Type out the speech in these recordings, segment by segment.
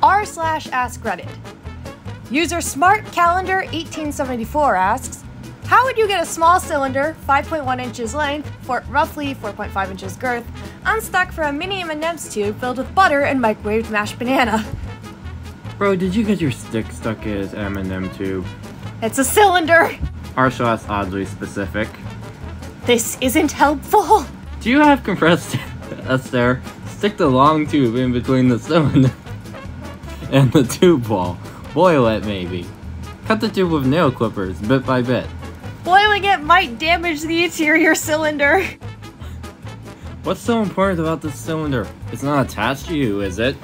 r/AskReddit. User Smart Calendar 1874 asks, how would you get a small cylinder, 5.1 inches length, for roughly 4.5 inches girth, unstuck from a mini M&M's tube filled with butter and microwaved mashed banana? Bro, did you get your stick stuck in his M&M tube? It's a cylinder! r/, oddly specific. This isn't helpful! Do you have compressed air? Stick the long tube in between the cylinder and the tube wall. Boil it, maybe. Cut the tube with nail clippers, bit by bit. Boiling it might damage the interior cylinder. What's so important about this cylinder? It's not attached to you, is it?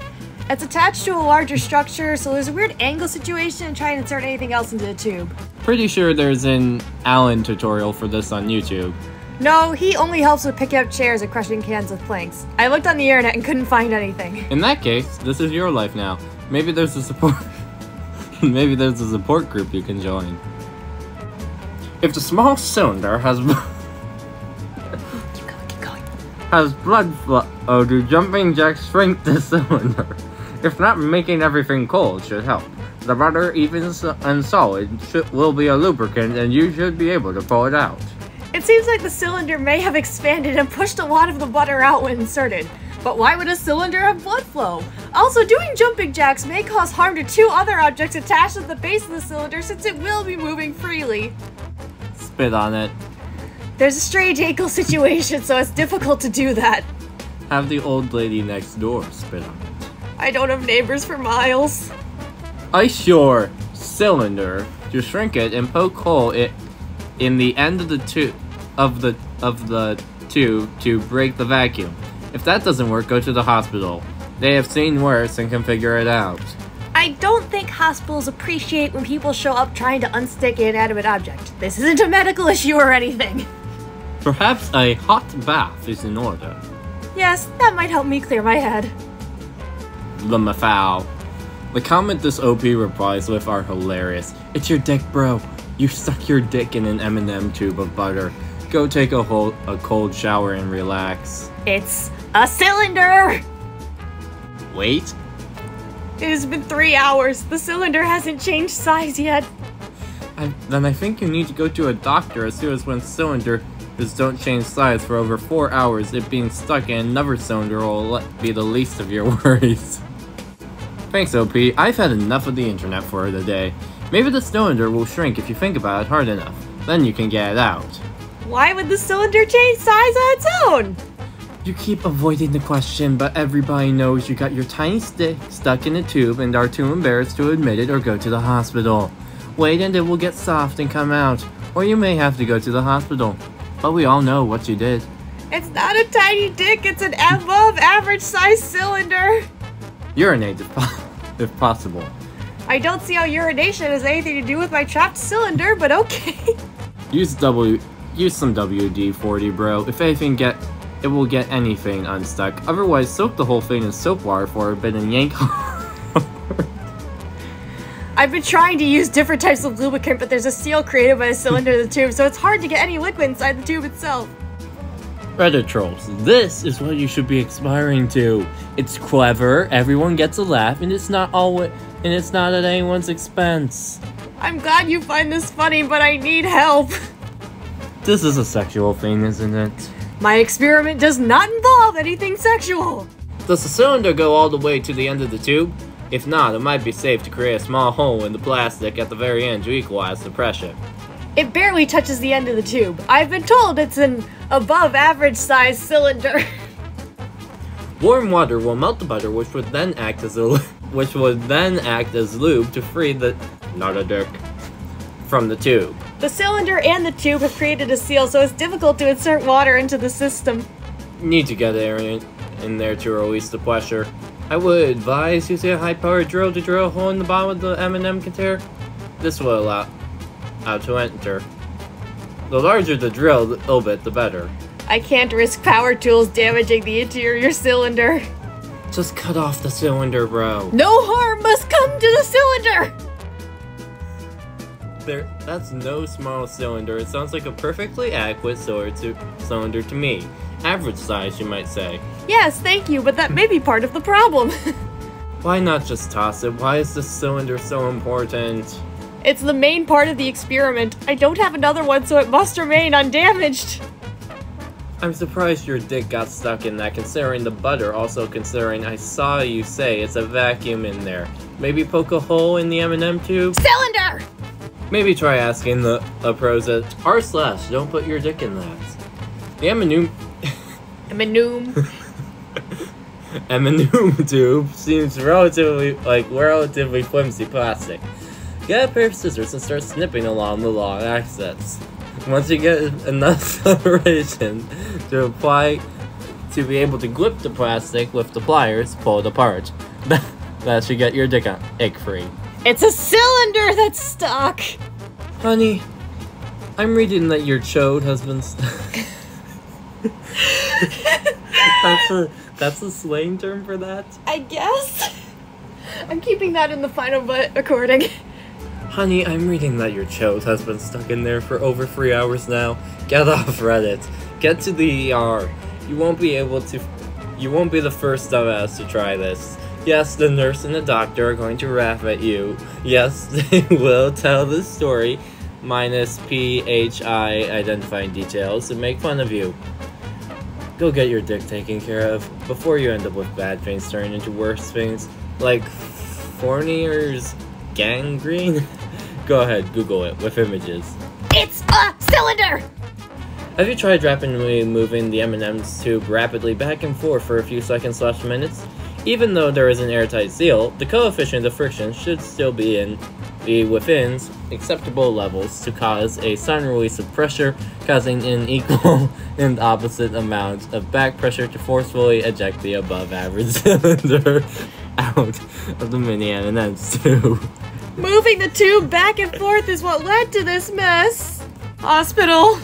It's attached to a larger structure, so there's a weird angle situation in trying to insert anything else into the tube. Pretty sure there's an Alan tutorial for this on YouTube. No, he only helps with picking up chairs and crushing cans with planks. I looked on the internet and couldn't find anything. In that case, this is your life now. Maybe there's a support maybe there's a support group you can join. If the small cylinder has keep going. has blood flow, do jumping jacks shrink the cylinder? If not, making everything cold should help. The butter, even and solid, will be a lubricant, and you should be able to pull it out. It seems like the cylinder may have expanded and pushed a lot of the butter out when inserted. But why would a cylinder have blood flow? Also, doing jumping jacks may cause harm to two other objects attached at the base of the cylinder since it will be moving freely. Spit on it. There's a strange ankle situation, so it's difficult to do that. Have the old lady next door spit on it. I don't have neighbors for miles. Ice your cylinder to shrink it and poke hole it in the end of the tube to break the vacuum. If that doesn't work, go to the hospital. They have seen worse and can figure it out. I don't think hospitals appreciate when people show up trying to unstick an inanimate object. This isn't a medical issue or anything. Perhaps a hot bath is in order. Yes, that might help me clear my head. The mafoul. The comment this OP replies with are hilarious. It's your dick, bro. You stuck your dick in an M&M tube of butter. Go take a cold shower and relax. It's a cylinder! Wait. It has been 3 hours. The cylinder hasn't changed size yet. Then I think you need to go to a doctor as soon as one cylinder don't change size for over 4 hours. It being stuck in another cylinder will be the least of your worries. Thanks, OP. I've had enough of the internet for the day. Maybe the cylinder will shrink if you think about it hard enough. Then you can get it out. Why would the cylinder change size on its own? You keep avoiding the question, but everybody knows you got your tiny stick stuck in a tube and are too embarrassed to admit it or go to the hospital. Wait and it will get soft and come out, or you may have to go to the hospital. But we all know what you did. It's not a tiny dick, it's an above average size cylinder. Urinate if possible. I don't see how urination has anything to do with my trapped cylinder, but okay. Use some WD-40, bro. If anything, it will get anything unstuck. Otherwise, soak the whole thing in soap water for a bit and yank. I've been trying to use different types of lubricant, but there's a seal created by the cylinder of the tube, so it's hard to get any liquid inside the tube itself. Reddit trolls, this is what you should be aspiring to. It's clever, everyone gets a laugh, and it's not at anyone's expense. I'm glad you find this funny, but I need help. This is a sexual thing, isn't it? My experiment does not involve anything sexual. Does the cylinder go all the way to the end of the tube? If not, it might be safe to create a small hole in the plastic at the very end to equalize the pressure. It barely touches the end of the tube. I've been told it's an above average size cylinder. Warm water will melt the butter, which would then act as lube to free the from the tube. The cylinder and the tube have created a seal, so it's difficult to insert water into the system. Need to get air in there to release the pressure. I would advise using a high-powered drill to drill a hole in the bottom of the M&M container. This will allow to enter. The larger the drill, the little bit, the better. I can't risk power tools damaging the interior cylinder. Just cut off the cylinder, bro. No harm must come to the cylinder! That's no small cylinder. It sounds like a perfectly adequate cylinder to me. Average size, you might say. Yes, thank you, but that may be part of the problem. Why not just toss it? Why is this cylinder so important? It's the main part of the experiment. I don't have another one, so it must remain undamaged. I'm surprised your dick got stuck in that, considering the butter, also considering I saw you say it's a vacuum in there. Maybe poke a hole in the M&M tube? Cylinder! Maybe try asking the pros at r/ don't put your dick in that. The M&M M&M tube seems relatively flimsy plastic. Get a pair of scissors and start snipping along the long axis. Once you get enough separation to be able to grip the plastic with the pliers, pull it apart. That should get your dick ick free. It's a cylinder that's stuck! Honey, I'm reading that your chode has been stuck. That's a slang term for that? I guess. I'm keeping that in the final recording. Honey, I'm reading that your chode has been stuck in there for over 3 hours now. Get off Reddit. Get to the ER. You won't be the first dumbass to try this. Yes, the nurse and the doctor are going to laugh at you. Yes, they will tell the story, minus PHI identifying details, and make fun of you. Go get your dick taken care of before you end up with bad things turning into worse things, like Fournier's gangrene. Go ahead, Google it with images. It's a cylinder! Have you tried rapidly moving the M&M's tube rapidly back and forth for a few seconds/minutes? Even though there is an airtight seal, the coefficient of friction should still be within acceptable levels to cause a sudden release of pressure, causing an equal and opposite amount of back pressure to forcefully eject the above average cylinder out of the mini M&M's tube. Moving the tube back and forth is what led to this mess. Hospital.